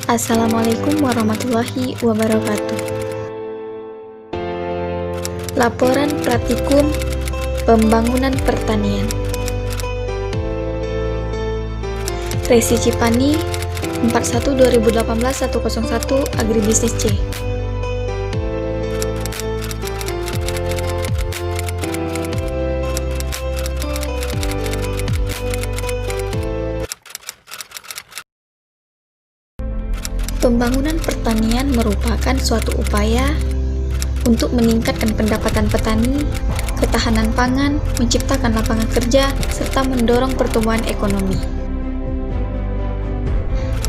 Assalamualaikum warahmatullahi wabarakatuh. Laporan Praktikum Pembangunan Pertanian Resi Cipani 41/2018-101 Agribisnis C. Pembangunan pertanian merupakan suatu upaya untuk meningkatkan pendapatan petani, ketahanan pangan, menciptakan lapangan kerja, serta mendorong pertumbuhan ekonomi.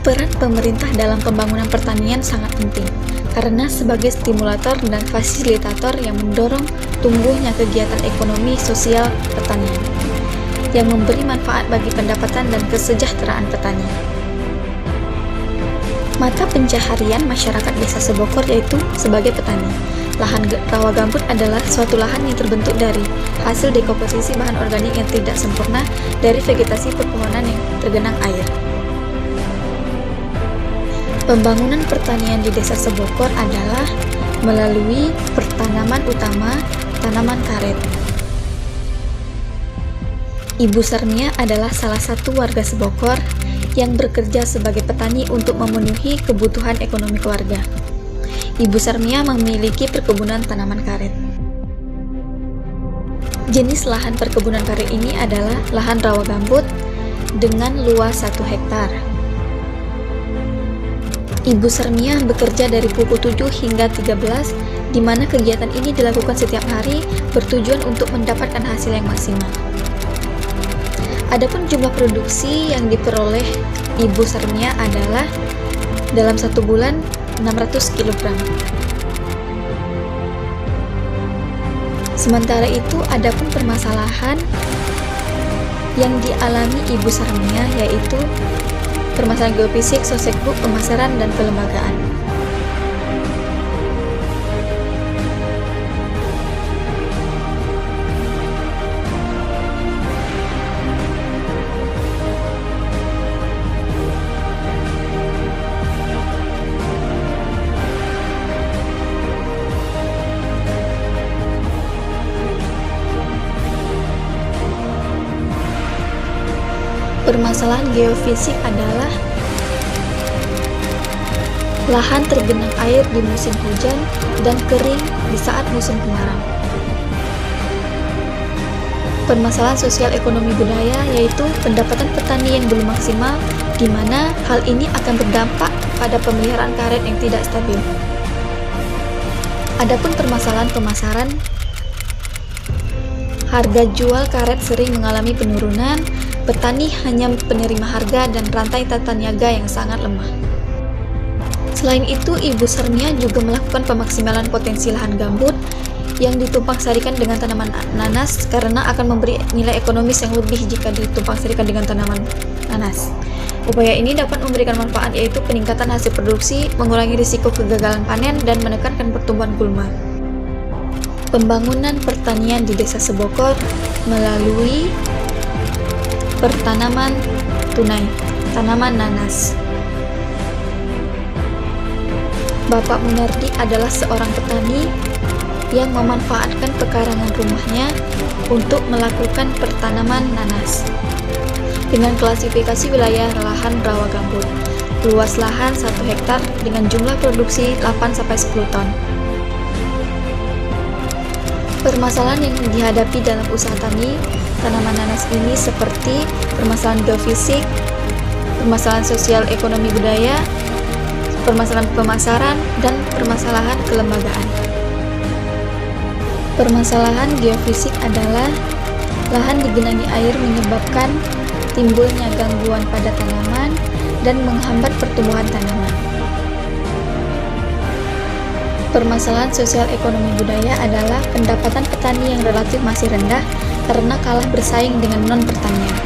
Peran pemerintah dalam pembangunan pertanian sangat penting, karena sebagai stimulator dan fasilitator yang mendorong tumbuhnya kegiatan ekonomi sosial pertanian, yang memberi manfaat bagi pendapatan dan kesejahteraan petani. Mata pencaharian masyarakat Desa Sebokor yaitu sebagai petani. Lahan rawa gambut adalah suatu lahan yang terbentuk dari hasil dekomposisi bahan organik yang tidak sempurna dari vegetasi pepohonan yang tergenang air. Pembangunan pertanian di Desa Sebokor adalah melalui pertanaman utama tanaman karet. Ibu Sarmia adalah salah satu warga Sebokor yang bekerja sebagai petani untuk memenuhi kebutuhan ekonomi keluarga. Ibu Sarmia memiliki perkebunan tanaman karet. Jenis lahan perkebunan karet ini adalah lahan rawa gambut dengan luas 1 hektar. Ibu Sarmia bekerja dari pukul 7 hingga 13, di mana kegiatan ini dilakukan setiap hari bertujuan untuk mendapatkan hasil yang maksimal. Adapun jumlah produksi yang diperoleh Ibu Sarmia adalah dalam 1 bulan 600 kg. Sementara itu, adapun permasalahan yang dialami Ibu Sarmia yaitu permasalahan geofisik, sosekbuk, pemasaran, dan kelembagaan. Permasalahan geofisik adalah lahan tergenang air di musim hujan dan kering di saat musim kemarau. Permasalahan sosial ekonomi budaya yaitu pendapatan petani yang belum maksimal, di mana hal ini akan berdampak pada pemeliharaan karet yang tidak stabil. Adapun permasalahan pemasaran, harga jual karet sering mengalami penurunan, petani hanya penerima harga dan rantai tata niaga yang sangat lemah. Selain itu, Ibu Sarmia juga melakukan pemaksimalan potensi lahan gambut yang ditumpang sarikan dengan tanaman nanas karena akan memberi nilai ekonomis yang lebih jika ditumpang sarikan dengan tanaman nanas. Upaya ini dapat memberikan manfaat yaitu peningkatan hasil produksi, mengurangi risiko kegagalan panen, dan menekankan pertumbuhan gulma. Pembangunan pertanian di Desa Sebokor melalui pertanaman tunai, tanaman nanas. Bapak Munardi adalah seorang petani yang memanfaatkan pekarangan rumahnya untuk melakukan pertanaman nanas. Dengan klasifikasi wilayah lahan rawa gambut, luas lahan 1 hektar dengan jumlah produksi 8-10 ton. Permasalahan yang dihadapi dalam usaha tani tanaman nanas ini seperti permasalahan geofisik, permasalahan sosial ekonomi budaya, permasalahan pemasaran, dan permasalahan kelembagaan. Permasalahan geofisik adalah lahan digenangi air menyebabkan timbulnya gangguan pada tanaman dan menghambat pertumbuhan tanaman. Permasalahan sosial ekonomi budaya adalah pendapatan petani yang relatif masih rendah karena kalah bersaing dengan non-pertanian.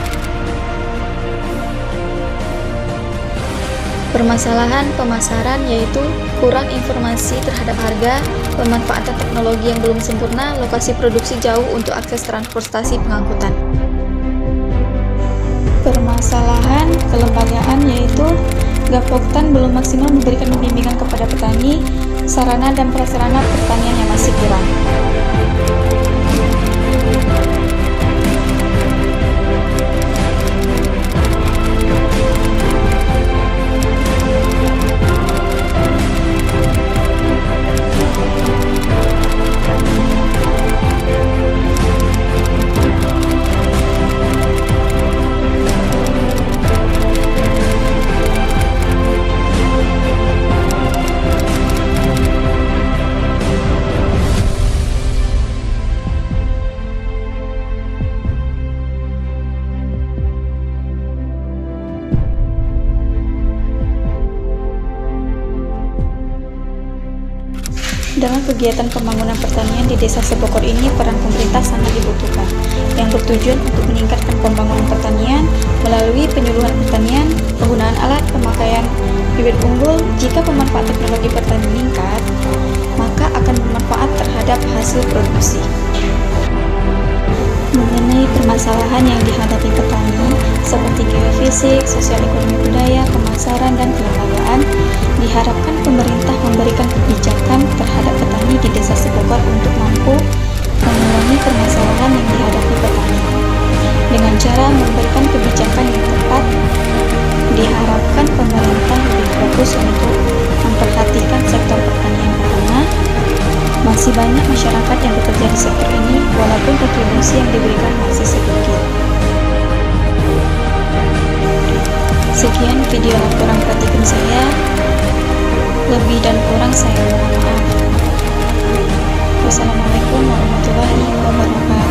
Permasalahan pemasaran yaitu kurang informasi terhadap harga, pemanfaatan teknologi yang belum sempurna, lokasi produksi jauh untuk akses transportasi pengangkutan. permasalahan kelembagaan, yaitu Gapoktan belum maksimal memberikan bimbingan kepada petani, sarana dan prasarana pertanian yang masih kurang. Dalam kegiatan pembangunan pertanian di Desa Sebokor ini, peran pemerintah sangat dibutuhkan, yang bertujuan untuk meningkatkan pembangunan pertanian melalui penyuluhan pertanian, penggunaan alat, pemakaian bibit unggul. Jika pemanfaatan teknologi pertanian meningkat, maka akan bermanfaat terhadap hasil produksi. Mengenai permasalahan yang dihadapi petani seperti geofisik, sosial ekonomi budaya, pemasaran, dan kelembagaan, diharapkan pemerintah memberikan kebijakan terhadap petani di Desa Sebokor untuk mampu mengurangi permasalahan yang dihadapi petani. Dengan cara memberikan kebijakan yang tepat, diharapkan pemerintah lebih fokus untuk memperhatikan sektor pertanian karena masih banyak masyarakat yang bekerja di sektor ini walaupun kontribusi yang diberikan masih sedikit. Sekian video laporan praktikum saya. Lebih dan kurang saya mohon maaf. Wassalamualaikum warahmatullahi wabarakatuh.